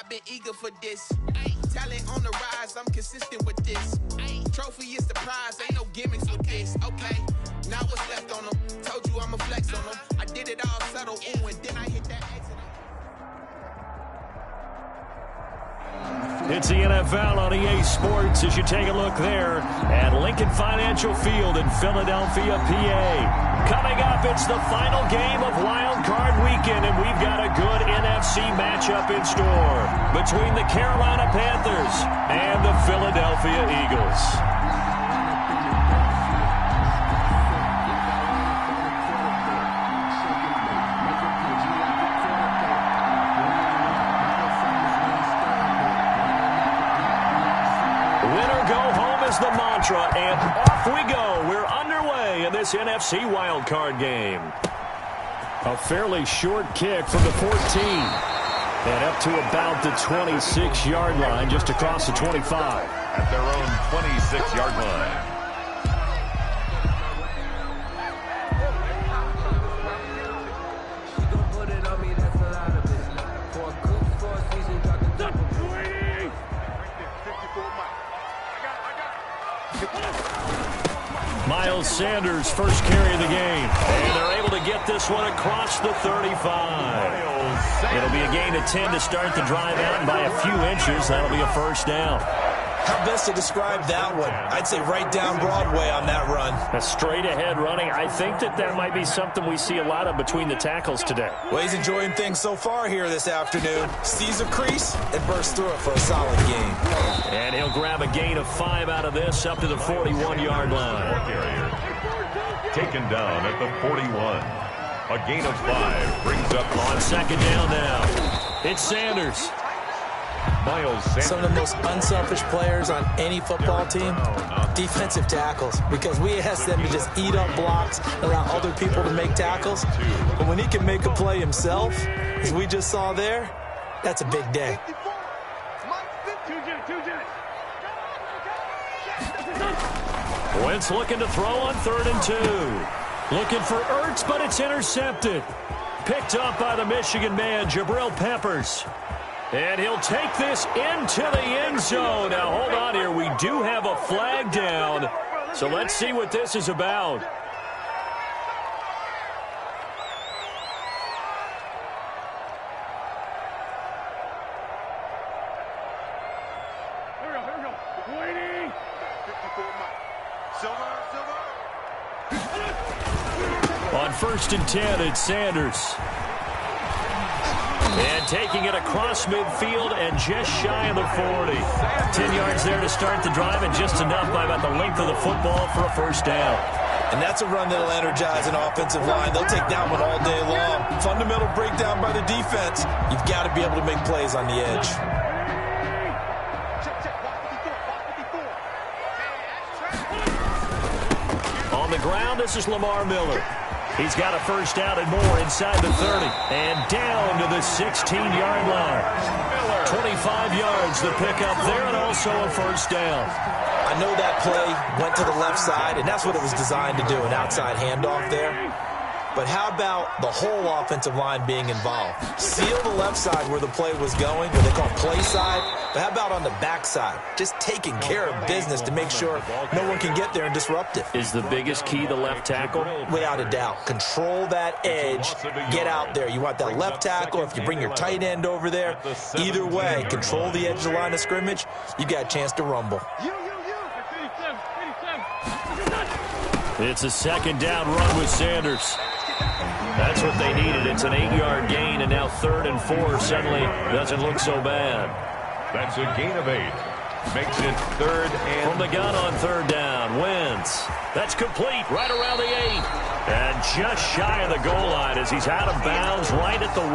I've been eager for this. Talent on the rise, I'm consistent with this. Trophy is the prize, ain't no gimmicks with this. Okay, now what's left on them? Told you I'ma flex on them. I did it all subtle, ooh, and then I hit that exit. It's the NFL on EA Sports as you take a look there at Lincoln Financial Field in Philadelphia, PA. Coming up, it's the final game of Wild Card Weekend, and we've got a good NFC matchup in store between the Carolina Panthers and the Philadelphia Eagles. The mantra, and off we go. We're underway in this NFC wildcard game. A fairly short kick from the 14. And up to about the 26-yard line, just across the 25. At their own 26-yard line. Miles Sanders, first carry of the game. And they're able to get this one across the 35. It'll be a gain of 10 to start the drive out, and by a few inches, that'll be a first down. How best to describe that one? I'd say right down Broadway on that run. A straight-ahead running. I think that might be something we see a lot of between the tackles today. Well, he's enjoying things so far here this afternoon. Sees a crease and bursts through it for a solid gain. And he'll grab a gain of 5 out of this up to the 41-yard line. Taken down at the 41. A gain of 5 brings up on second down now. It's Sanders. Miles Sanders. Some of the most unselfish players on any football team, defensive tackles, because we ask them to just eat up blocks, allow other people to make tackles. But when he can make a play himself, as we just saw there, that's a big day. Wentz looking to throw on 3rd and 2. Looking for Ertz, but it's intercepted. Picked up by the Michigan man, Jabril Peppers. And he'll take this into the end zone. Now, hold on here. We do have a flag down. So let's see what this is about. Here we go. Waiting. 54 Silver. On 1st and 10, it's Sanders. And taking it across midfield and just shy of the 40. 10 yards there to start the drive, and just enough by about the length of the football for a first down. And that's a run that'll energize an offensive line. They'll take that one all day long. Fundamental breakdown by the defense. You've got to be able to make plays on the edge. On the ground, this is Lamar Miller. He's got a first down and more inside the 30. And down to the 16-yard line. 25 yards the pickup there, and also a first down. I know that play went to the left side, and that's what it was designed to do, an outside handoff there. But how about the whole offensive line being involved? Seal the left side where the play was going, what they call play side. But how about on the back side? Just taking care of business to make sure no one can get there and disrupt it. Is the biggest key the left tackle? Without a doubt. Control that edge. Get out there. You want that left tackle. If you bring your tight end over there, either way, control the edge of the line of scrimmage. You got a chance to rumble. It's a second down run with Sanders. That's what they needed. It's an 8-yard gain, and now 3rd and 4 suddenly doesn't look so bad. That's a gain of 8. Makes it 3rd and... From the gun on 3rd down, Wentz. That's complete right around the 8. And just shy of the goal line as he's out of bounds right at the 1.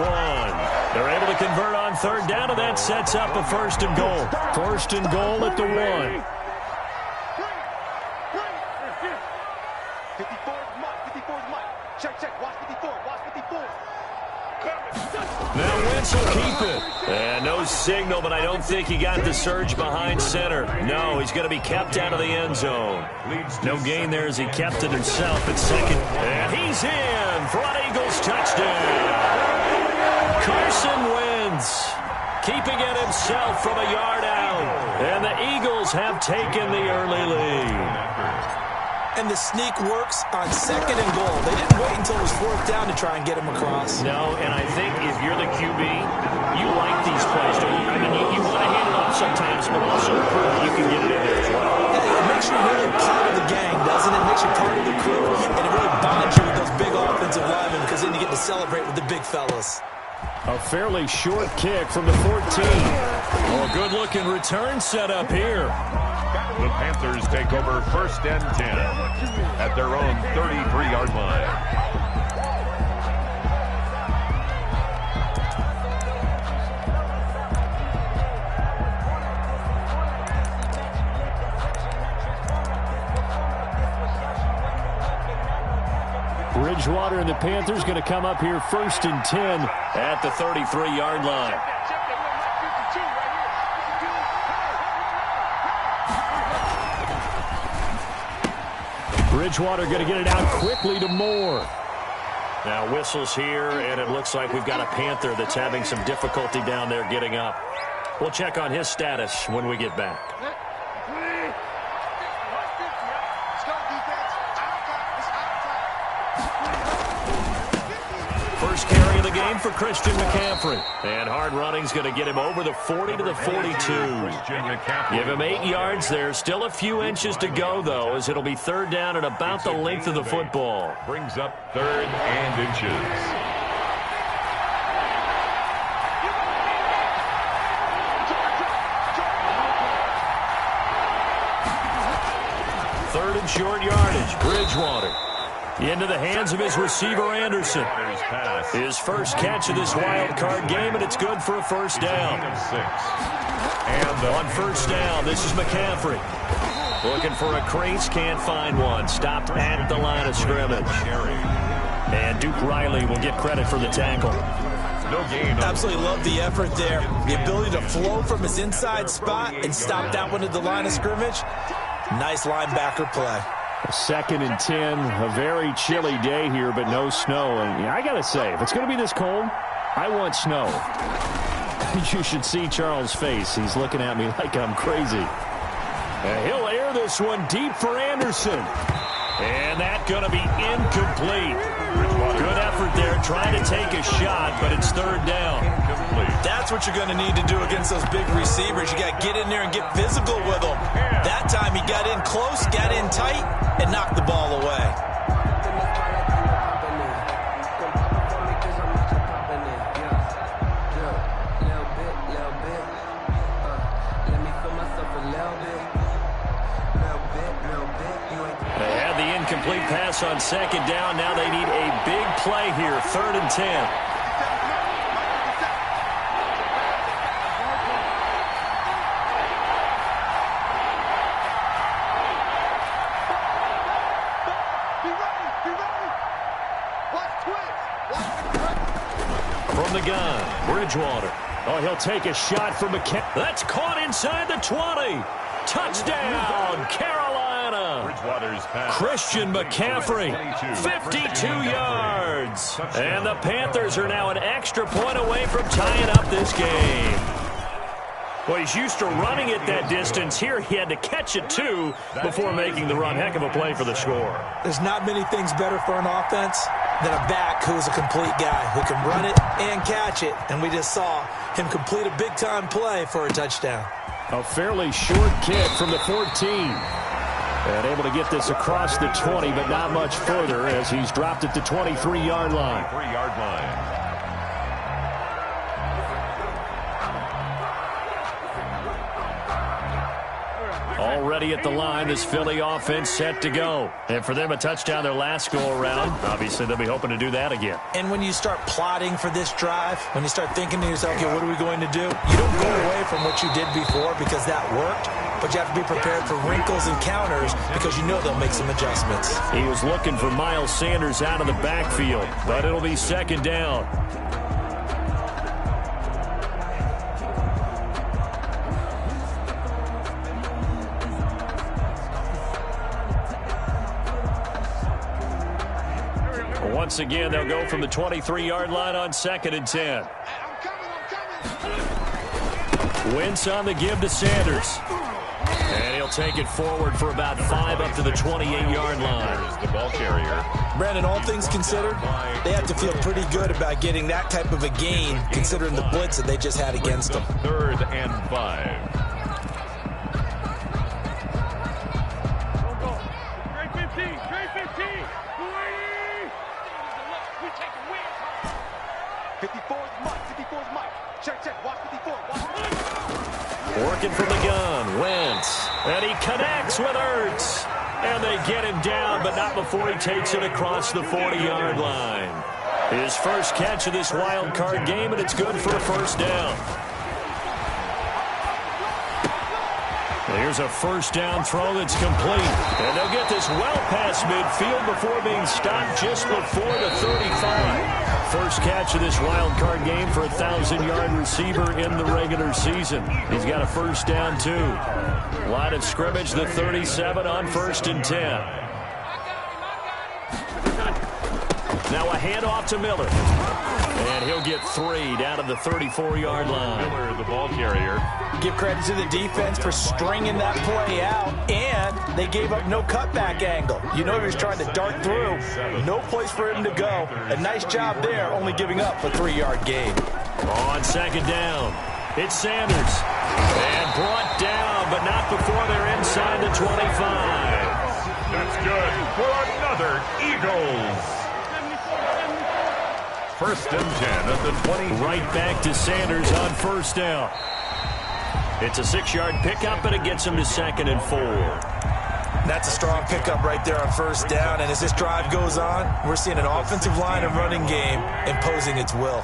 They're able to convert on 3rd down, and that sets up a 1st and goal. 1st and goal at the 1. Now Wentz will keep it. And no signal, but I don't think he got the surge behind center. No, he's going to be kept out of the end zone. No gain there as he kept it himself at second. And he's in for an Eagles touchdown. Carson Wentz keeping it himself from a yard out. And the Eagles have taken the early lead. And the sneak works on 2nd and goal. They didn't wait until it was 4th down to try and get him across. No, and I think if you're the QB, you like these plays, don't you? I mean, you want to hand it off sometimes, but also prove you can get it in there as well. It makes you really part of the gang, doesn't it? It makes you part of the crew, and it really bonds you with those big offensive linemen because then you get to celebrate with the big fellas. A fairly short kick from the 14. Oh, a good-looking return set up here. The Panthers take over 1st and 10 at their own 33-yard line. Bridgewater and the Panthers going to come up here 1st and 10 at the 33-yard line. Bridgewater going to get it out quickly to Moore. Now whistles here, and it looks like we've got a Panther that's having some difficulty down there getting up. We'll check on his status when we get back. First carry of the game for Christian McCaffrey. And hard running's going to get him over the 40 to the 42. Give him 8 yards there. Still a few inches to go, though, as it'll be 3rd down and about the length of the football. Brings up 3rd and inches. Third and short yardage. Bridgewater into the hands of his receiver, Anderson. His first catch of this wild card game, and it's good for a 1st down. And on 1st down, this is McCaffrey. Looking for a crease, can't find one. Stopped at the line of scrimmage. And Duke Riley will get credit for the tackle. No gain. Absolutely love the effort there. The ability to flow from his inside spot and stop that one at the line of scrimmage. Nice linebacker play. 2nd and 10, a very chilly day here, but no snow. And I got to say, if it's going to be this cold, I want snow. You should see Charles' face. He's looking at me like I'm crazy. And he'll air this one deep for Anderson. And that's going to be incomplete. Good effort there, trying to take a shot, but it's 3rd down. That's what you're going to need to do against those big receivers. You got to get in there and get physical with them. That time he got in close, got in tight, and knocked the ball away. They had the incomplete pass on 2nd down. Now they need a big play here, 3rd and 10. From the gun, Bridgewater. Oh, he'll take a shot from McCaffrey. That's caught inside the 20. Touchdown, Carolina. Bridgewater's pass. Christian McCaffrey, 52 yards. And the Panthers are now an extra point away from tying up this game. Well, he's used to running it that distance. Here he had to catch it, too, before making the run. Heck of a play for the score. There's not many things better for an offense than a back who is a complete guy who can run it and catch it. And we just saw him complete a big-time play for a touchdown. A fairly short kick from the 14. And able to get this across the 20, but not much further as he's dropped at the 23-yard line. 3-yard line. Already at the line, this Philly offense set to go. And for them, a touchdown their last go-around. Obviously, they'll be hoping to do that again. And when you start plotting for this drive, when you start thinking to yourself, okay, what are we going to do? You don't go away from what you did before because that worked, but you have to be prepared for wrinkles and counters because you know they'll make some adjustments. He was looking for Miles Sanders out of the backfield, but it'll be 2nd down. Once again, they'll go from the 23-yard line on 2nd and 10. Wentz on the give to Sanders. And he'll take it forward for about 5 up to the 28-yard line. The ball carrier. Brandon, all things considered, they have to feel pretty good about getting that type of a gain, considering the blitz that they just had against them. 3rd and 5. Trade 15. Trade 15. 54's Mike. 54's Mike. Check. Watch 54. Working from the gun, Wentz. And he connects with Ertz. And they get him down, but not before he takes it across the 40-yard line. His first catch of this wild card game, and it's good for a first down. Here's a first down throw that's complete. And they'll get this well past midfield before being stopped just before the 35. First catch of this wild card game for a 1,000-yard receiver in the regular season. He's got a first down, too. Line of scrimmage, the 37 on 1st and 10. Now a handoff to Miller. And he'll get 3 down to the 34-yard line. Miller, the ball carrier. Give credit to the defense for stringing that play out, and they gave up no cutback angle. You know he was trying to dart through. No place for him to go. A nice job there, only giving up a 3-yard gain. On 2nd down, it's Sanders. And brought down, but not before they're inside the 25. That's good for another Eagles. 1st and 10 at the 20. Right back to Sanders on 1st down. It's a 6-yard pickup, and it gets him to 2nd and 4. That's a strong pickup right there on 1st down, and as this drive goes on, we're seeing an offensive line and running game imposing its will.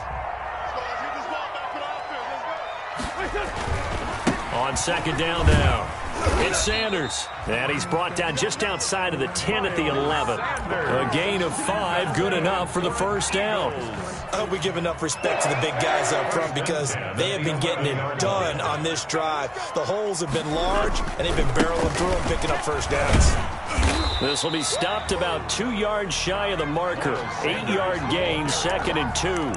On 2nd down now, it's Sanders. And he's brought down just outside of the 10 at the 11. A gain of 5, good enough for the first down. I hope we give enough respect to the big guys up front because they have been getting it done on this drive. The holes have been large, and they've been barreling through and picking up first downs. This will be stopped about 2 yards shy of the marker. 8-yard gain, 2nd and 2.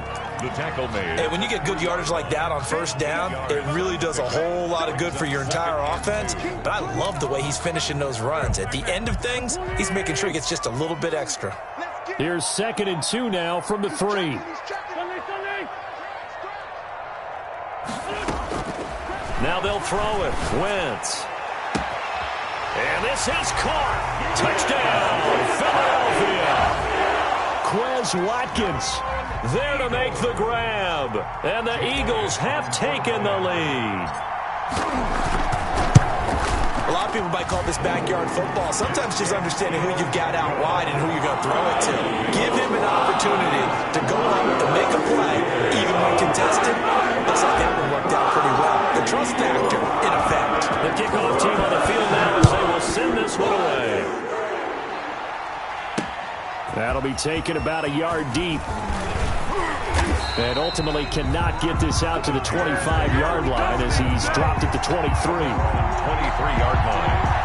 The tackle made. Hey, when you get good yardage like that on 1st down, it really does a whole lot of good for your entire offense. But I love the way he's finishing those runs. At the end of things, he's making sure he gets just a little bit extra. Here's 2nd and 2 now from the 3. Now they'll throw it. Wentz. And this is caught. Touchdown, Philadelphia. Quez Watkins there to make the grab. And the Eagles have taken the lead. A lot of people might call this backyard football. Sometimes just understanding who you've got out wide and who you're going to throw it to. Give him an opportunity to go up to make a play, even when contested. Looks like that one worked out pretty well. The trust factor, in effect. The kickoff team on the field now as they will send this one away. That'll be taken about a yard deep. And ultimately cannot get this out to the 25-yard line as he's dropped at the 23. 23-yard line.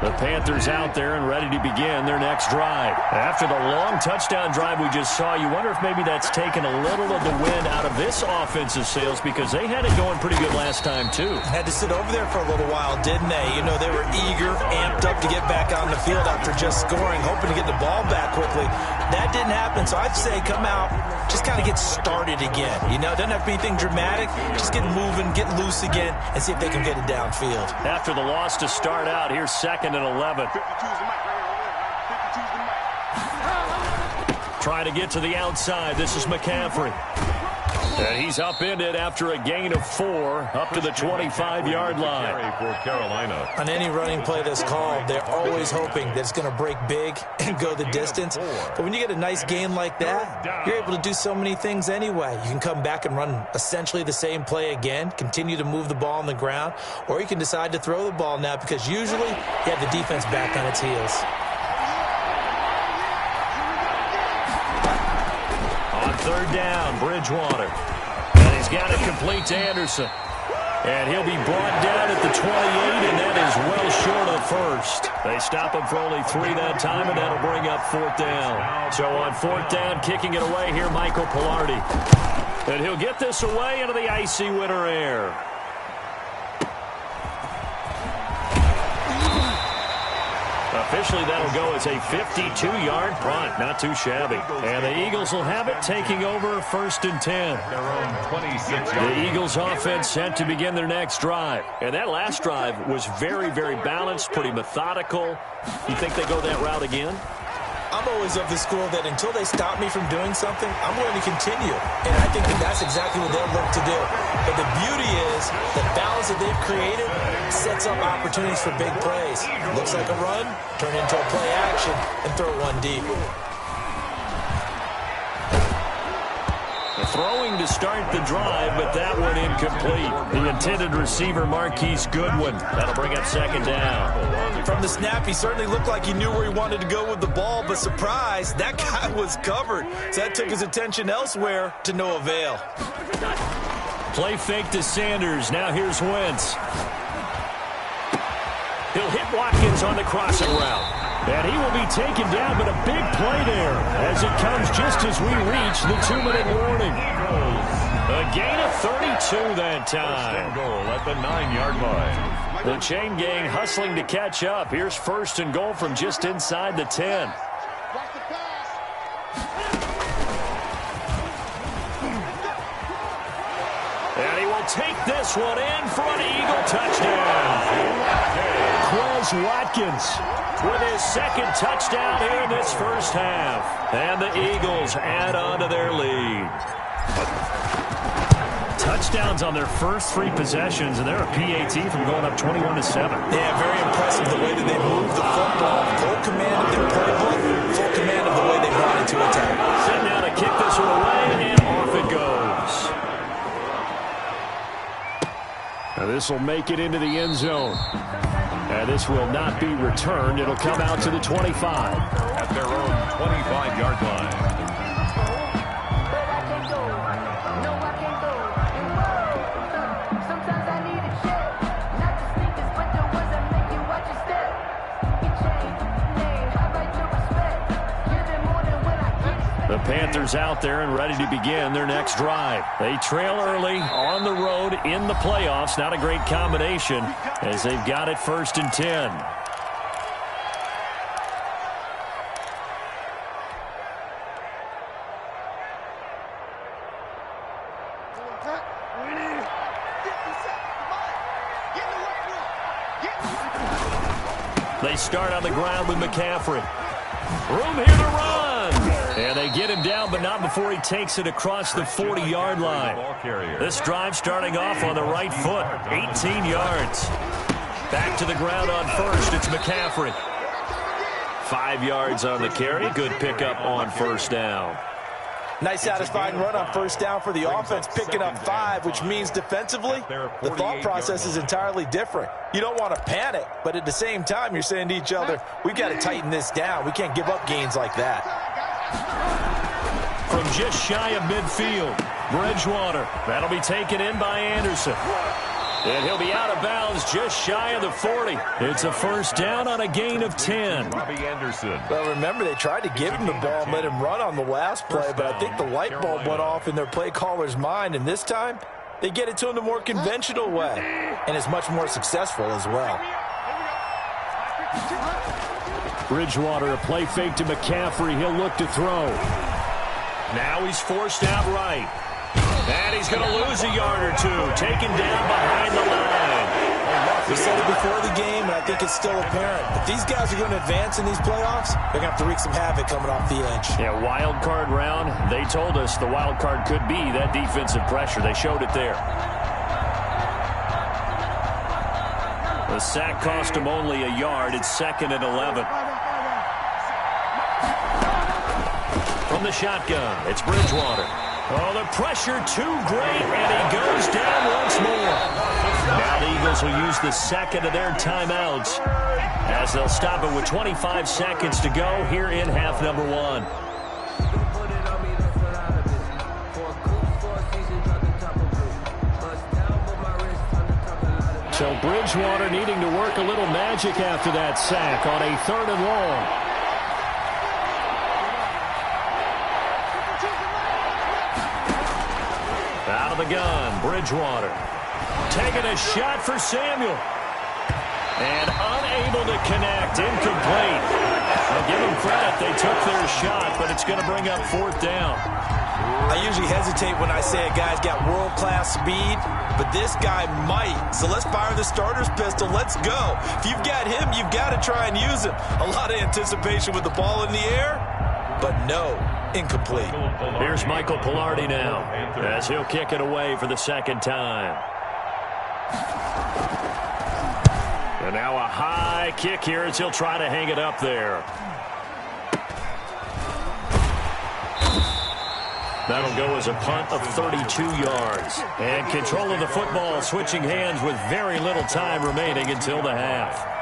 The Panthers out there and ready to begin their next drive. After the long touchdown drive we just saw, you wonder if maybe that's taken a little of the wind out of this offensive sails because they had it going pretty good last time, too. Had to sit over there for a little while, didn't they? You know, they were eager, amped up to get back on the field after just scoring, hoping to get the ball back quickly. That didn't happen, so I'd say come out, just kind of get started again. You know, it doesn't have to be anything dramatic. Just get moving, get loose again, and see if they can get it downfield. After the loss to start out, here's 2nd and 11. Trying to get to the outside. This is McCaffrey. And he's upended after a gain of 4 up to the 25-yard line. For Carolina. On any running play that's called, they're always hoping that it's going to break big and go the distance. But when you get a nice gain like that, you're able to do so many things anyway. You can come back and run essentially the same play again, continue to move the ball on the ground, or you can decide to throw the ball now because usually you have the defense back on its heels. On 3rd down, Bridgewater. And he's got it complete to Anderson. And he'll be brought down at the 28, and that is well short of first. They stop him for only 3 that time, and that'll bring up 4th down. So on 4th down, kicking it away here, Michael Pilardi. And he'll get this away into the icy winter air. Officially, that'll go as a 52-yard punt. Not too shabby. And the Eagles will have it, taking over 1st and 10. The Eagles offense set to begin their next drive. And that last drive was very, very balanced, pretty methodical. You think they go that route again? I'm always of the school that until they stop me from doing something, I'm going to continue. And I think that that's exactly what they'll look to do. But the beauty is the balance that they've created sets up opportunities for big plays. Looks like a run, turn into a play action, and throw one deep. Throwing to start the drive, but that one incomplete. The intended receiver, Marquise Goodwin. That'll bring up 2nd down. From the snap, he certainly looked like he knew where he wanted to go with the ball, but surprise, that guy was covered. So that took his attention elsewhere to no avail. Play fake to Sanders. Now here's Wentz. He'll hit Watkins on the crossing route. And he will be taken down, but a big play there as it comes just as we reach the 2-minute warning. A gain of 32 that time. Goal at the 9-yard line. The chain gang hustling to catch up. Here's 1st and goal from just inside the 10. And he will take this one in for an Eagle touchdown. Quez Watkins with his 2nd touchdown here in this first half. And the Eagles add on to their lead. Touchdowns on their first 3 possessions, and they're a PAT from going up 21-7. Yeah, very impressive the way that they moved the football. Full command of their playbook, full command of the way they wanted to attack. Sitting down to kick this one away, and off it goes. Now this will make it into the end zone. And this will not be returned. It'll come out to the 25. At their own 25-yard line. The Panthers out there and ready to begin their next drive. They trail early on the road in the playoffs. Not a great combination as they've got it 1st and 10. They start on the ground with McCaffrey. Room here to run. And they get him down, but not before he takes it across the 40-yard line. This drive starting off on the right foot, 18 yards. Back to the ground on 1st, it's McCaffrey. 5 yards on the carry, good pickup on 1st down. Nice satisfying run on 1st down for the offense, picking up 5, which means defensively, the thought process is entirely different. You don't want to panic, but at the same time, you're saying to each other, we've got to tighten this down. We can't give up gains like that. From just shy of midfield, Bridgewater. That'll be taken in by Anderson. And he'll be out of bounds just shy of the 40. It's a 1st down on a gain of 10. Robbie Anderson. Well, remember, they tried to give him the ball and let him run on the last play, but I think the light bulb went off in their play caller's mind, and this time, they get it to him the more conventional way, and it's much more successful as well. Bridgewater, a play fake to McCaffrey. He'll look to throw. Now he's forced out right. And he's going to lose a yard or two. Taken down behind the line. We said it before the game, and I think it's still apparent. If these guys are going to advance in these playoffs, they're going to have to wreak some havoc coming off the edge. Yeah, wild card round. They told us the wild card could be that defensive pressure. They showed it there. The sack cost him only a yard. It's 2nd and 11. From the shotgun, it's Bridgewater. Oh, the pressure too great, and he goes down once more. Now the Eagles will use the 2nd of their timeouts as they'll stop it with 25 seconds to go here in half number 1. So Bridgewater needing to work a little magic after that sack on a 3rd and long. Out of the gun, Bridgewater. Taking a shot for Samuel. And unable to connect, incomplete. I'll give them credit, they took their shot, but it's going to bring up 4th down. I usually hesitate when I say a guy's got world-class speed, but this guy might. So let's fire the starter's pistol. Let's go. If you've got him, you've got to try and use him. A lot of anticipation with the ball in the air, but no, incomplete. Here's Michael Pilardi now, as he'll kick it away for the 2nd time. And now a high kick here as he'll try to hang it up there. That'll go as a punt of 32 yards. And control of the football switching hands with very little time remaining until the half.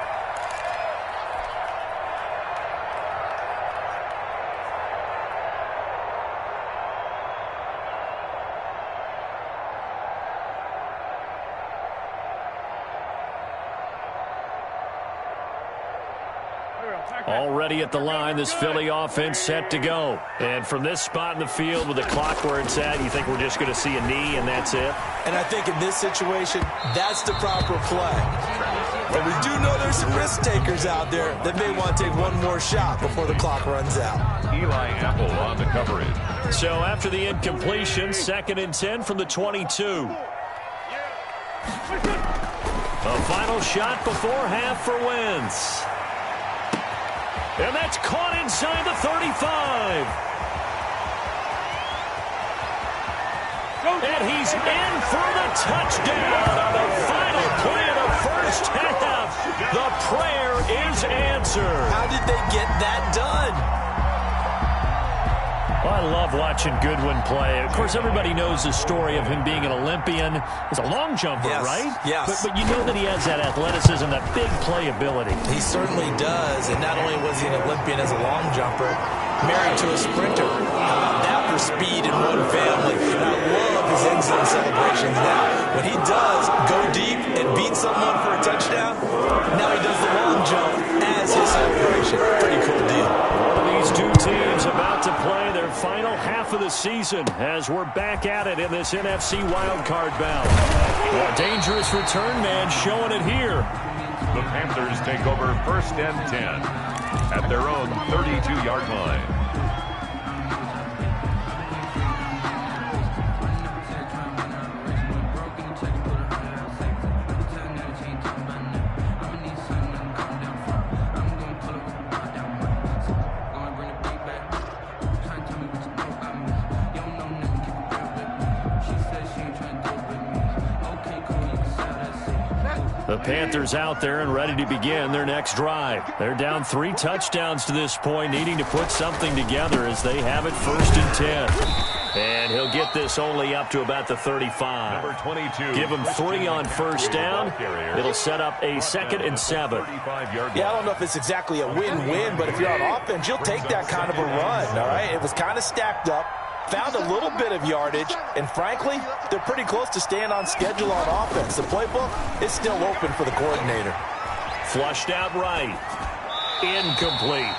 Already at the line, this Philly offense set to go. And from this spot in the field with the clock where it's at, you think we're just going to see a knee and that's it? And I think in this situation, that's the proper play. But we do know there's some risk takers out there that may want to take one more shot before the clock runs out. Eli Apple on the coverage. So after the incompletion, 2nd and 10 from the 22. A final shot before half for Wentz. And that's caught inside the 35. And he's in for the touchdown on the final play of the 1st half. The prayer is answered. How did they get that done? Well, I love watching Goodwin play. Of course, everybody knows the story of him being an Olympian. He's a long jumper, yes, right? Yes. But you know that he has that athleticism, that big playability. He certainly does. And not only was he an Olympian as a long jumper, married to a sprinter. How about that for speed in one family? And I love his end zone celebrations now. When he does go deep and beat someone for a touchdown, now he does the long jump as his celebration. Pretty cool deal. These two teams about to play their final half of the season as we're back at it in this NFC wildcard bout. A dangerous return man showing it here. The Panthers take over 1st and 10 at their own 32-yard line. The Panthers out there and ready to begin their next drive. They're down 3 touchdowns to this point, needing to put something together as they have it 1st and 10. And he'll get this only up to about the 35. Number 22. Give him 3 on 1st down. It'll set up a 2nd and 7. Yeah, I don't know if it's exactly a win-win, but if you're on offense, you'll take that kind of a run, all right? It was kind of stacked up. Found a little bit of yardage, and frankly, they're pretty close to staying on schedule on offense. The playbook is still open for the coordinator. Flushed out right. Incomplete.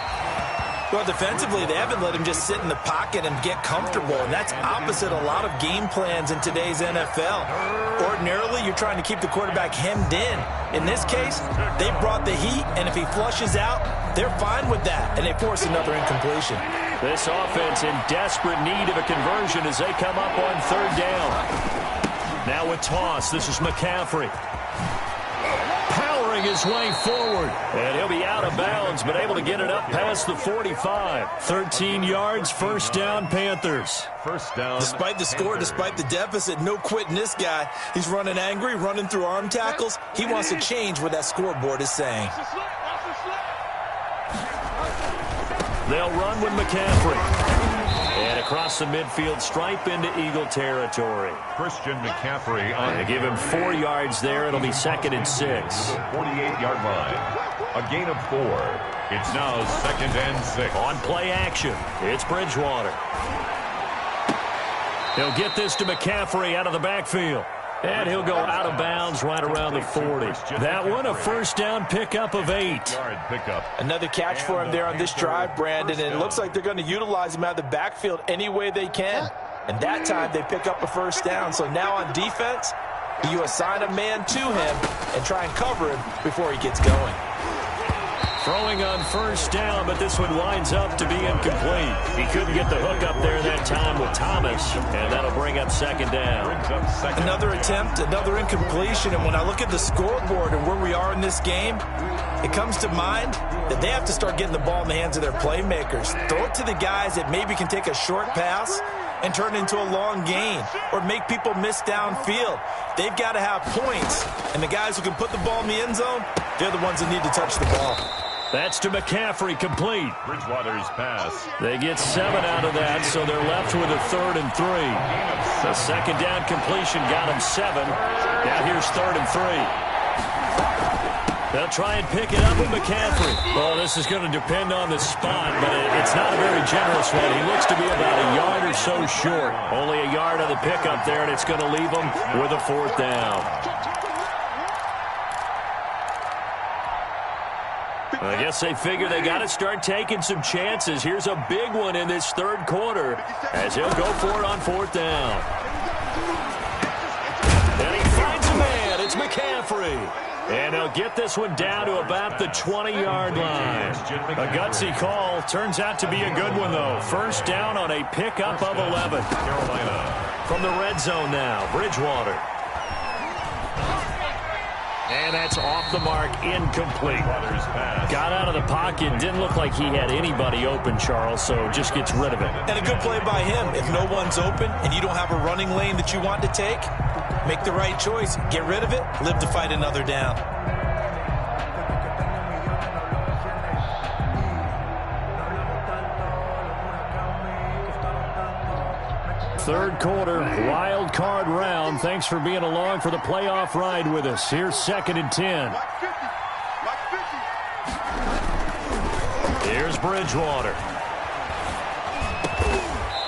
Well, defensively, they haven't let him just sit in the pocket and get comfortable, and that's opposite a lot of game plans in today's NFL. Ordinarily, you're trying to keep the quarterback hemmed in. In this case, they brought the heat, and if he flushes out, they're fine with that, and they force another incompletion. This offense in desperate need of a conversion as they come up on 3rd down. Now a toss. This is McCaffrey. Powering his way forward. And he'll be out of bounds, but able to get it up past the 45. 13 yards, 1st down, Panthers. 1st down. Despite the score, despite the deficit, no quitting this guy. He's running angry, running through arm tackles. He wants to change what that scoreboard is saying. They'll run with McCaffrey. And across the midfield stripe into Eagle territory. Christian McCaffrey on. They give him 4 yards there. It'll be 2nd and 6. 48-yard line. A gain of 4. It's now 2nd and 6. On play action, it's Bridgewater. He'll get this to McCaffrey out of the backfield. And he'll go out of bounds right around the 40. That one, a first down pickup of 8. Another catch for him there on this drive, Brandon, and it looks like they're going to utilize him out of the backfield any way they can. And that time they pick up a first down. So now on defense, you assign a man to him and try and cover him before he gets going. Throwing on first down, but this one winds up to be incomplete. He couldn't get the hook up there that time with Thomas, and that'll bring up second down. Another attempt, another incompletion, and when I look at the scoreboard and where we are in this game, it comes to mind that they have to start getting the ball in the hands of their playmakers. Throw it to the guys that maybe can take a short pass and turn it into a long gain or make people miss downfield. They've got to have points, and the guys who can put the ball in the end zone, they're the ones that need to touch the ball. That's to McCaffrey, complete. Bridgewater's pass. They get 7 out of that, so they're left with a 3rd and 3. The second down completion got him 7. Now here's 3rd and 3. They'll try and pick it up with McCaffrey. Well, this is going to depend on the spot, but it's not a very generous one. He looks to be about a yard or so short. Only a yard on the pickup there, and it's going to leave him with a 4th down. I guess they figure they got to start taking some chances. Here's a big one in this 3rd quarter as he'll go for it on 4th down. And he finds a man. It's McCaffrey. And they'll get this one down to about the 20-yard line. A gutsy call. Turns out to be a good one, though. First down on a pickup of 11. Carolina. From the red zone now, Bridgewater. And that's off the mark, incomplete. Got out of the pocket, didn't look like he had anybody open, Charles, so just gets rid of it. And a good play by him. If no one's open and you don't have a running lane that you want to take, make the right choice. Get rid of it, live to fight another down. Third quarter, wild card round. Thanks for being along for the playoff ride with us. Here's 2nd and 10. Here's Bridgewater.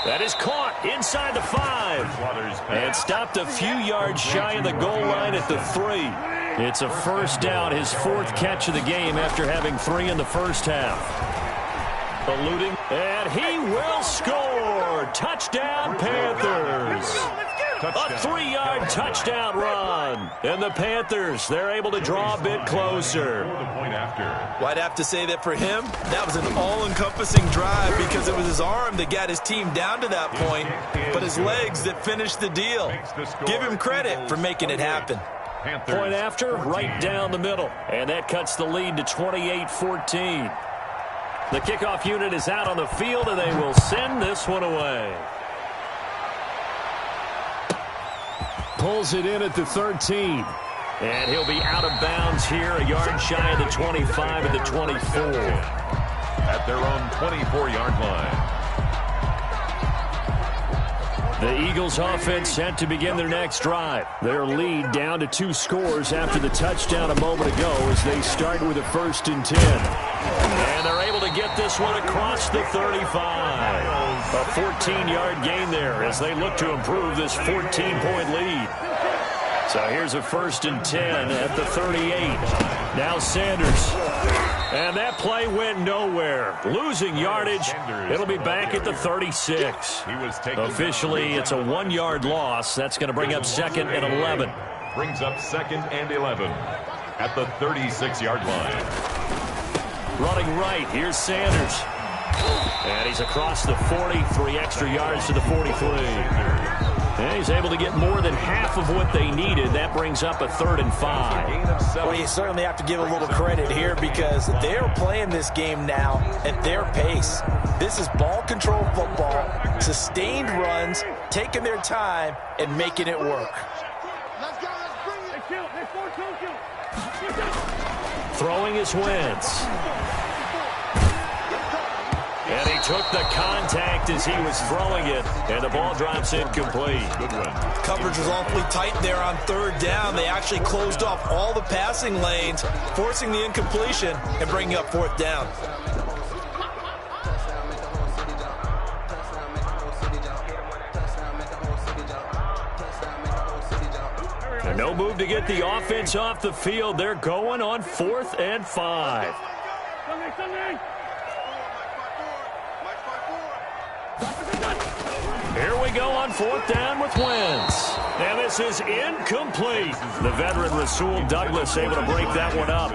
That is caught inside the 5. And stopped a few yards shy of the goal line at the 3. It's a first down, his 4th catch of the game after having 3 in the first half. Eluding, and he will score. Touchdown, Panthers. A 3-yard touchdown run. And the Panthers, they're able to draw a bit closer. Well, I'd have to say that for him, that was an all-encompassing drive because it was his arm that got his team down to that point, but his legs that finished the deal. Give him credit for making it happen. Point after, right down the middle. And that cuts the lead to 28-14. The kickoff unit is out on the field, and they will send this one away. Pulls it in at the 13. And he'll be out of bounds here, a yard shy of the 25 and the 24. At their own 24-yard line. The Eagles offense set to begin their next drive. Their lead down to 2 scores after the touchdown a moment ago as they start with a 1st and 10. And they're able to get this one across the 35. A 14-yard gain there as they look to improve this 14-point lead. So here's a 1st and 10 at the 38. Now Sanders. And that play went nowhere. Losing yardage. It'll be back at the 36. Officially, it's a 1-yard loss. That's going to bring up 2nd and 11. Brings up 2nd and 11 at the 36-yard line. Running right, here's Sanders. And he's across the 40, 3 extra yards to the 43. And he's able to get more than half of what they needed. That brings up a 3rd and 5. Well, you certainly have to give a little credit here because they're playing this game now at their pace. This is ball control football, sustained runs, taking their time, and making it work. Throwing is Wentz. And he took the contact as he was throwing it, and the ball drops incomplete. Good one. Coverage was awfully tight there on 3rd down. They actually closed off all the passing lanes, forcing the incompletion and bringing up 4th down. No move to get the offense off the field. They're going on 4th and 5. Here we go on 4th down with Wentz. And this is incomplete. The veteran Rasul Douglas able to break that one up.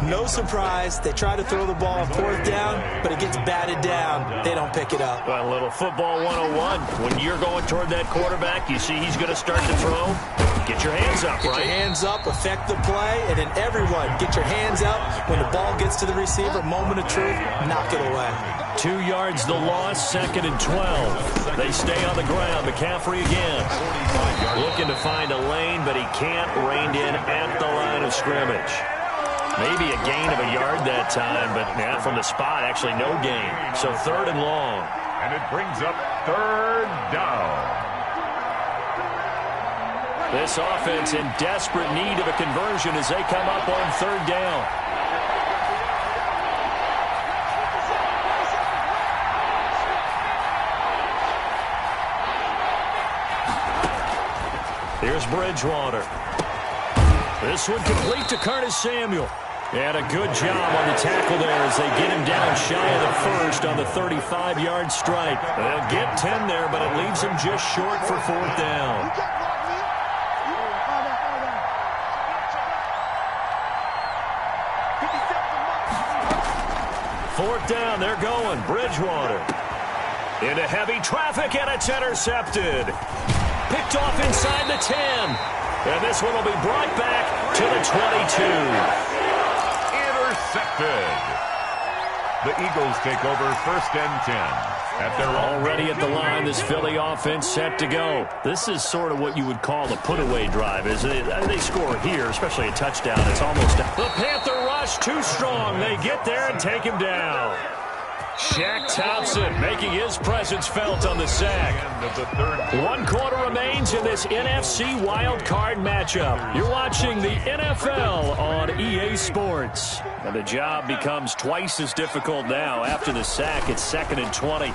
No surprise. They try to throw the ball on 4th down, but it gets batted down. They don't pick it up. Well, a little football 101. When you're going toward that quarterback, you see he's going to start to throw. Get your hands up, right? Get your hands up, affect the play, and then everyone get your hands up. When the ball gets to the receiver, moment of truth, knock it away. 2 yards the loss, 2nd and 12. They stay on the ground. McCaffrey again. Looking to find a lane, but he can't. Reined in at the line of scrimmage. Maybe a gain of a yard that time, but from the spot, actually no gain. So 3rd and long. And it brings up 3rd down. This offense in desperate need of a conversion as they come up on 3rd down. Here's Bridgewater. This one complete to Curtis Samuel. And a good job on the tackle there as they get him down shy of the first on the 35-yard strike. They'll get 10 there, but it leaves them just short for 4th down. Fourth down, they're going. Bridgewater into heavy traffic, and it's intercepted. Picked off inside the 10. And this one will be brought back to the 22. Intercepted. The Eagles take over 1st and 10. Already at the line, this Philly offense set to go. This is sort of what you would call a put-away drive. As they score here, especially a touchdown, it's almost... The Panther rush too strong. They get there and take him down. Shaq Thompson making his presence felt on the sack. 1 quarter remains in this NFC wild card matchup. You're watching the NFL on EA Sports. And the job becomes twice as difficult now. After the sack, it's 2nd and 20.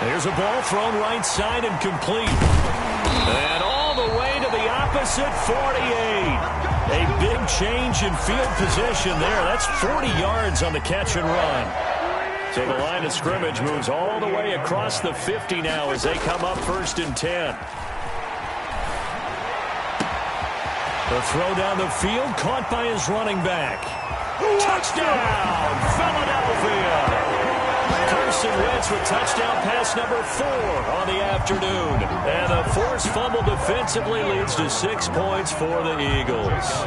There's a ball thrown right side and complete. And all the way to the opposite 48. A big change in field position there. That's 40 yards on the catch and run. So the line of scrimmage moves all the way across the 50 now as they come up 1st and 10. The throw down the field, caught by his running back. Touchdown, Philadelphia! Carson Wentz with touchdown pass number 4 on the afternoon. And a forced fumble defensively leads to 6 points for the Eagles.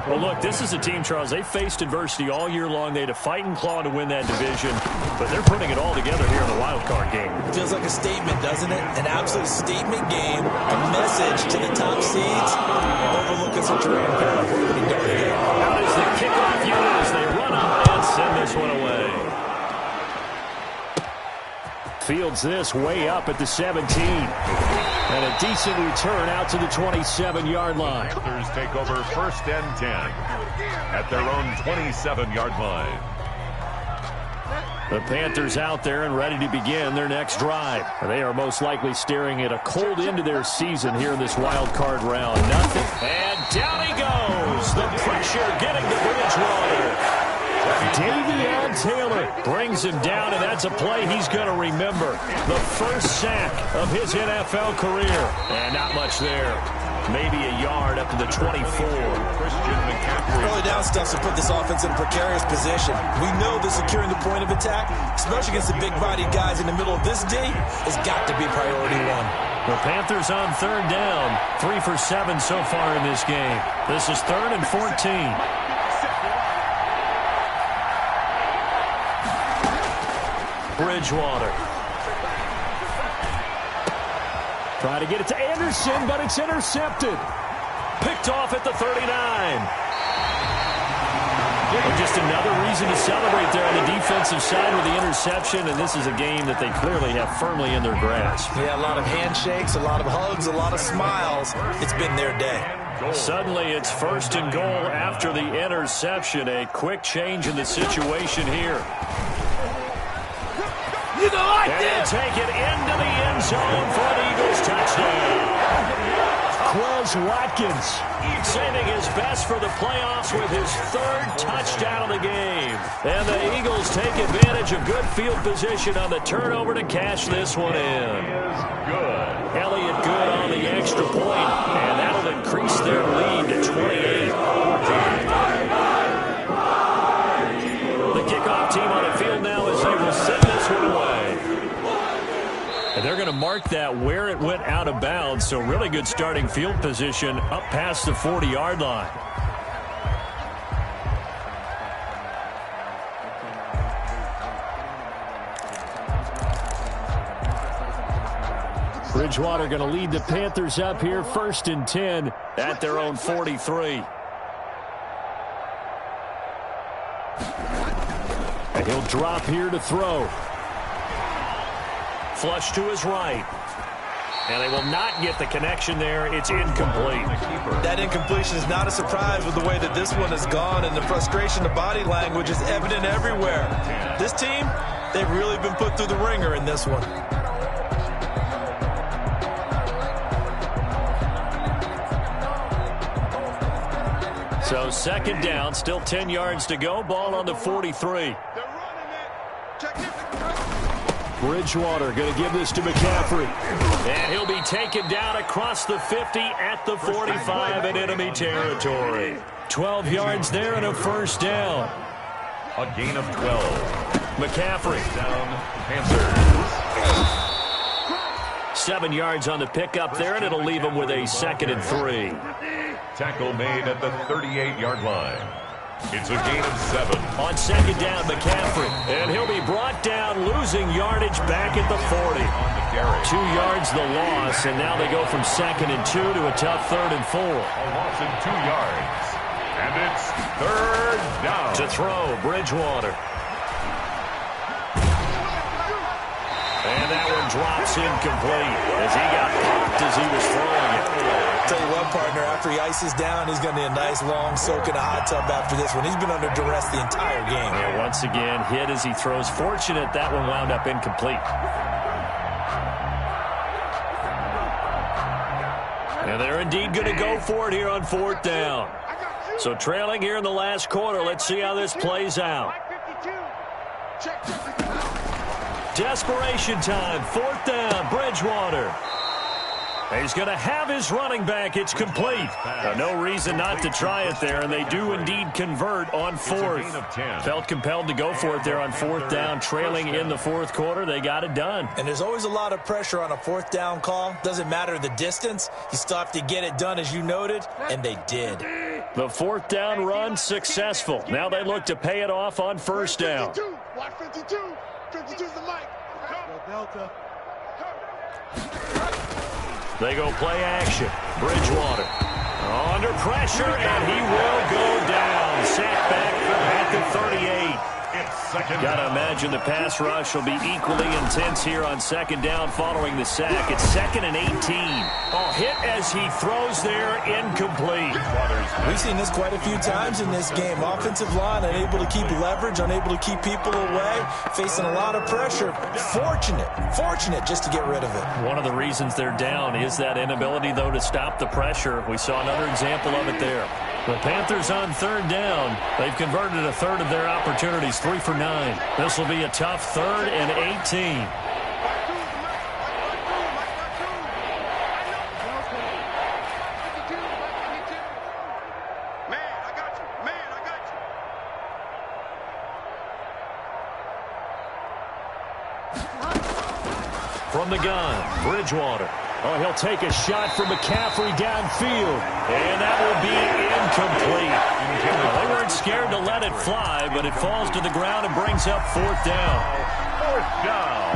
Well, look, this is a team, Charles, they faced adversity all year long. They had to fight and claw to win that division, but they're putting it all together here in the wild card game. It feels like a statement, doesn't it? An absolute statement game, a message to the top seeds. Overlook us at your path. Out is the kickoff unit as they run up and send this one away. Fields this way up at the 17. And a decent return out to the 27-yard line. Panthers take over 1st and 10 at their own 27-yard line. The Panthers out there and ready to begin their next drive. They are most likely staring at a cold end to their season here in this wild card round. Nothing. And down he goes. The pressure getting to Bridgewater. Davion Taylor brings him down, and that's a play he's going to remember. The first sack of his NFL career. And not much there. Maybe a yard up to the 24. Early down stuff to put this offense in a precarious position. We know that securing the point of attack, especially against the big-bodied guys in the middle of this D, has got to be priority 1. The Panthers on 3rd down. 3 for 7 so far in this game. This is 3rd and 14. Bridgewater. Try to get it to Anderson, but it's intercepted. Picked off at the 39. And just another reason to celebrate there on the defensive side with the interception, and this is a game that they clearly have firmly in their grasp. Yeah, a lot of handshakes, a lot of hugs, a lot of smiles. It's been their day. Suddenly it's 1st and goal after the interception. A quick change in the situation here. And take it into the end zone for an Eagles touchdown. Quez Watkins saving his best for the playoffs with his third touchdown of the game. And the Eagles take advantage of good field position on the turnover to cash this one in. Elliott good on the extra point, and that'll increase their lead to 28. The kickoff team on the field now as they will send this one away. And they're going to mark that where it went out of bounds, so really good starting field position up past the 40-yard line. Bridgewater going to lead the Panthers up here, 1st and 10 at their own 43. And he'll drop here to throw. Flush to his right. And they will not get the connection there. It's incomplete. That incompletion is not a surprise with the way that this one has gone, and the frustration, the body language is evident everywhere. This team, they've really been put through the ringer in this one. So 2nd down, still 10 yards to go. Ball on the 43. Bridgewater going to give this to McCaffrey. And he'll be taken down across the 50 at the 45 in enemy territory. 12 yards there and a 1st down. A gain of 12. McCaffrey. Down, Panthers. 7 yards on the pickup there, and it'll leave him with a 2nd and 3. Tackle made at the 38-yard line. It's a gain of 7. On 2nd down, McCaffrey. And he'll be brought down, losing yardage back at the 40. 2 yards the loss, and now they go from 2nd and 2 to a tough 3rd and 4. A loss in 2 yards. And it's 3rd down. To throw, Bridgewater. And that one drops incomplete as he got popped as he was throwing it. Tell you what, partner, after he ices down, he's going to need a nice long soak in a hot tub after this one. He's been under duress the entire game. Yeah, once again, hit as he throws. Fortunate that one wound up incomplete. And they're indeed going to go for it here on 4th down. So trailing here in the last quarter. Let's see how this plays out. Desperation time. 4th down. Bridgewater. He's going to have his running back. It's complete. No reason not to try it there, and they do indeed convert on 4th. Felt compelled to go for it there on 4th down, trailing in the 4th quarter. They got it done. And there's always a lot of pressure on a 4th down call. Doesn't matter the distance. You still have to get it done, as you noted, and they did. The 4th down run successful. Now they look to pay it off on 1st down. Watch 52. 52's the mic. Delta. They go play action. Bridgewater under pressure, and he will go down. Sacked back at the 38. Got to imagine the pass rush will be equally intense here on 2nd down following the sack. It's 2nd and 18. Oh, hit as he throws there, incomplete. We've seen this quite a few times in this game. Offensive line unable to keep leverage, unable to keep people away, facing a lot of pressure. Fortunate just to get rid of it. One of the reasons they're down is that inability, though, to stop the pressure. We saw another example of it there. The Panthers on 3rd down. They've converted a third of their opportunities, 3 for 9. This will be a tough 3rd and 18. From the gun, Bridgewater. Oh, he'll take a shot from McCaffrey downfield. And that will be incomplete. They weren't scared to let it fly, but it falls to the ground and brings up 4th down. 4th down.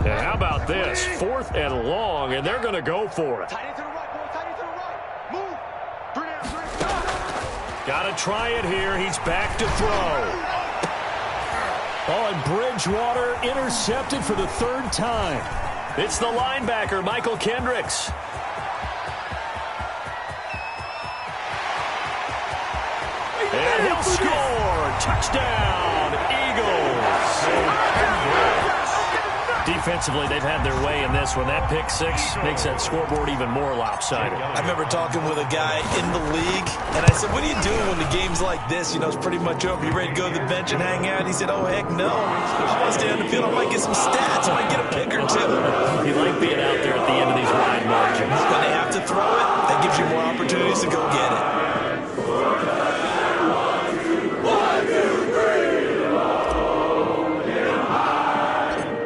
And how about this? 4th and long, and they're going to go for it. Tight into the right, boy. Tight into the right. Move. 3 down, 3 down. Got to try it here. He's back to throw. Oh, and Bridgewater intercepted for the third time. It's the linebacker, Michael Kendricks. And he'll score. Touchdown, Eagles. Defensively, they've had their way in this one. That pick six makes that scoreboard even more lopsided. I remember talking with a guy in the league, and I said, what are you doing when the game's like this? You know, it's pretty much over. You ready to go to the bench and hang out? He said, oh, heck no. I want to stay on the field. I might get some stats. I might get a pick or two. You like being out there at the end of these wide margins. When they have to throw it, that gives you more opportunities to go get it.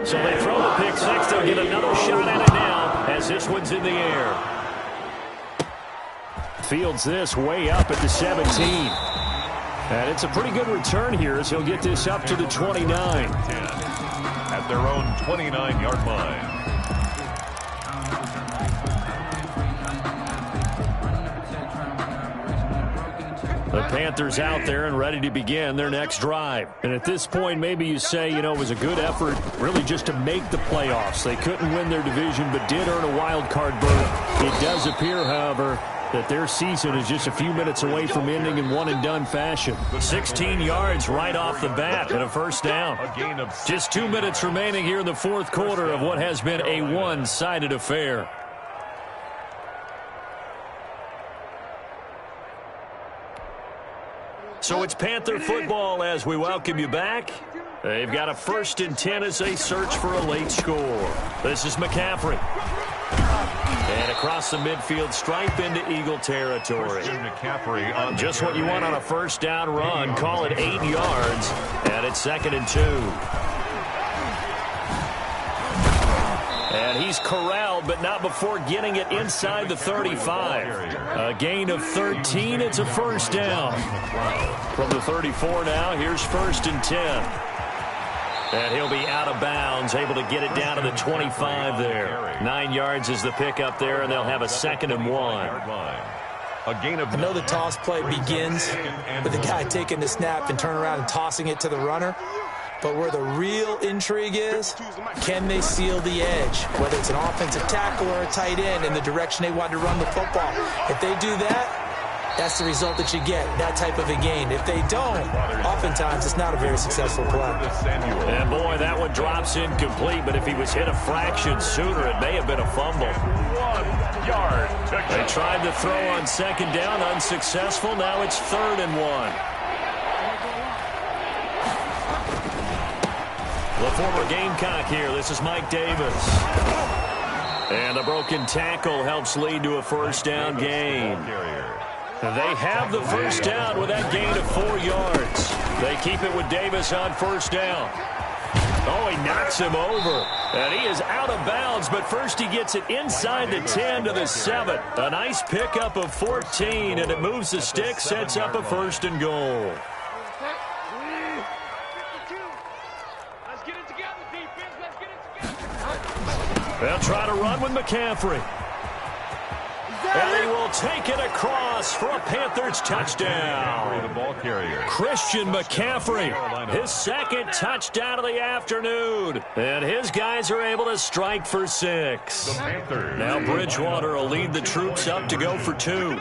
So they throw the pick six. They'll get another shot at it now as this one's in the air. Fields this way up at the 17. And it's a pretty good return here as he'll get this up to the 29. 10 at their own 29-yard line. The Panthers out there and ready to begin their next drive. And at this point, maybe you say, you know, it was a good effort really just to make the playoffs. They couldn't win their division but did earn a wild card berth. It does appear, however, that their season is just a few minutes away from ending in one-and-done fashion. 16 yards right off the bat and a first down. Just 2 minutes remaining here in the fourth quarter of what has been a one-sided affair. So it's Panther football as we welcome you back. They've got a 1st and 10 as they search for a late score. This is McCaffrey. And across the midfield stripe into Eagle territory. Just what you want on a first down run. Call it 8 yards. And it's 2nd and 2. And he's corralled, but not before getting it inside the 35. A gain of 13. It's a first down. From the 34 now, here's 1st and 10. And he'll be out of bounds, able to get it down to the 25 there. 9 yards is the pickup there, and they'll have a 2nd and 1. I know the toss play begins with the guy taking the snap and turn around and tossing it to the runner. But where the real intrigue is, can they seal the edge? Whether it's an offensive tackle or a tight end in the direction they want to run the football. If they do that, that's the result that you get, that type of a gain. If they don't, oftentimes it's not a very successful play. And boy, that one drops incomplete, but if he was hit a fraction sooner, it may have been a fumble. 1 yard. They tried to throw on 2nd down, unsuccessful. Now it's 3rd and 1. The former Gamecock here. This is Mike Davis. And a broken tackle helps lead to a first down gain. They have the first down with that gain of 4 yards. They keep it with Davis on first down. Oh, he knocks him over. And he is out of bounds, but first he gets it inside the 10 to the 7. A nice pickup of 14, and it moves the stick, sets up a 1st and goal. They'll try to run with McCaffrey. And he will take it across for a Panthers touchdown. The ball carrier. Christian McCaffrey, his 2nd touchdown of the afternoon. And his guys are able to strike for 6. Now Bridgewater will lead the troops up to go for 2.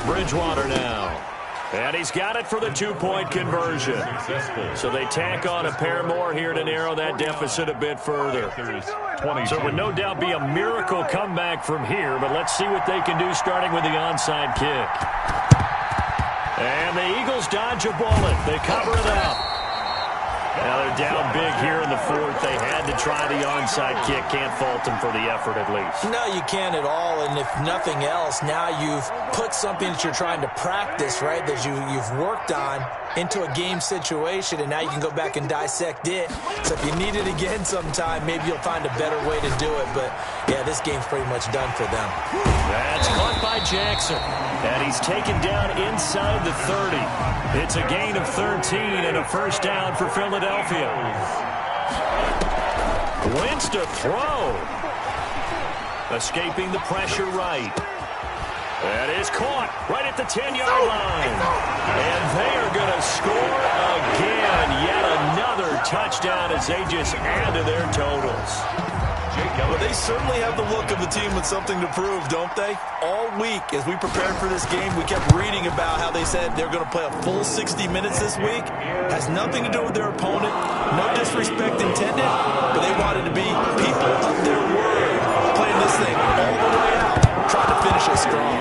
Bridgewater now. And he's got it for the 2-point conversion. So they tack on a pair more here to narrow that deficit a bit further. So it would no doubt be a miracle comeback from here, but let's see what they can do starting with the onside kick. And the Eagles dodge a bullet. They cover it up. Now they're down big here in the 4th. They had to try the onside kick. Can't fault them for the effort at least. No, you can't at all. And if nothing else, now you've put something that you're trying to practice, right, that you've worked on into a game situation, and now you can go back and dissect it. So if you need it again sometime, maybe you'll find a better way to do it. But, yeah, this game's pretty much done for them. That's caught by Jackson. And he's taken down inside the 30. It's a gain of 13 and a first down for Philadelphia. Wentz to throw. Escaping the pressure right. That is caught right at the 10-yard line. And they are going to score touchdown as they just add to their totals. Well, they certainly have the look of a team with something to prove, don't they? All week, as we prepared for this game, we kept reading about how they said they're going to play a full 60 minutes this week. Has nothing to do with their opponent. No disrespect intended, but they wanted to be people of their word. Playing this thing all the way out, trying to finish it strong.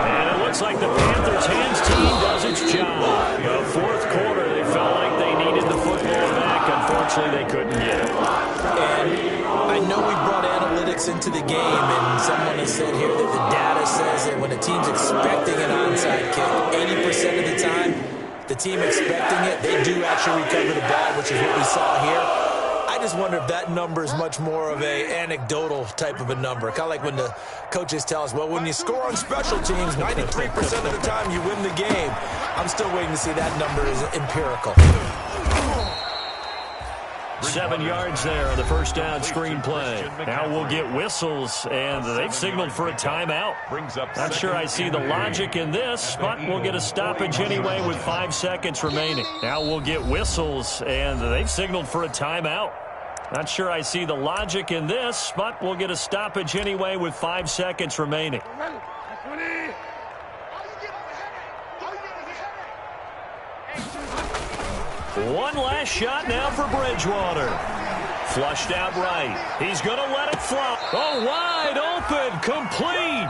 And it looks like the Panthers' hands team does its job. The fourth quarter, they felt like they needed the football back. Unfortunately, they couldn't get it. And I know we brought analytics into the game, and someone has said here that the data says that when a team's expecting an onside kick, 80% of the time, the team expecting it, they do actually recover the ball, which is what we saw here. I just wonder if that number is much more of an anecdotal type of a number. Kind of like when the coaches tell us, well, when you score on special teams, 93% of the time you win the game. I'm still waiting to see that number is empirical. 7 yards there on the first down screen play. Now we'll get whistles, and they've signaled for a timeout. Not sure I see the logic in this, but we'll get a stoppage anyway with 5 seconds remaining. Now we'll get whistles, and they've signaled for a timeout. Not sure I see the logic in this, but we'll get a stoppage anyway with 5 seconds remaining. One last shot now for Bridgewater. Flushed out right. He's going to let it fly. Oh, wide open, complete.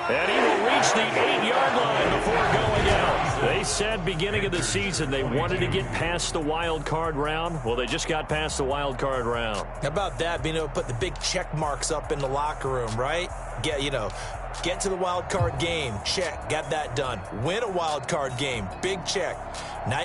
And he will reach the 8-yard line before going out. They said beginning of the season they wanted to get past the wild card round. Well, they just got past the wild card round. How about that, being able to put the big check marks up in the locker room, right? Get to the wild card game. Check. Got that done. Win a wild card game. Big check. Now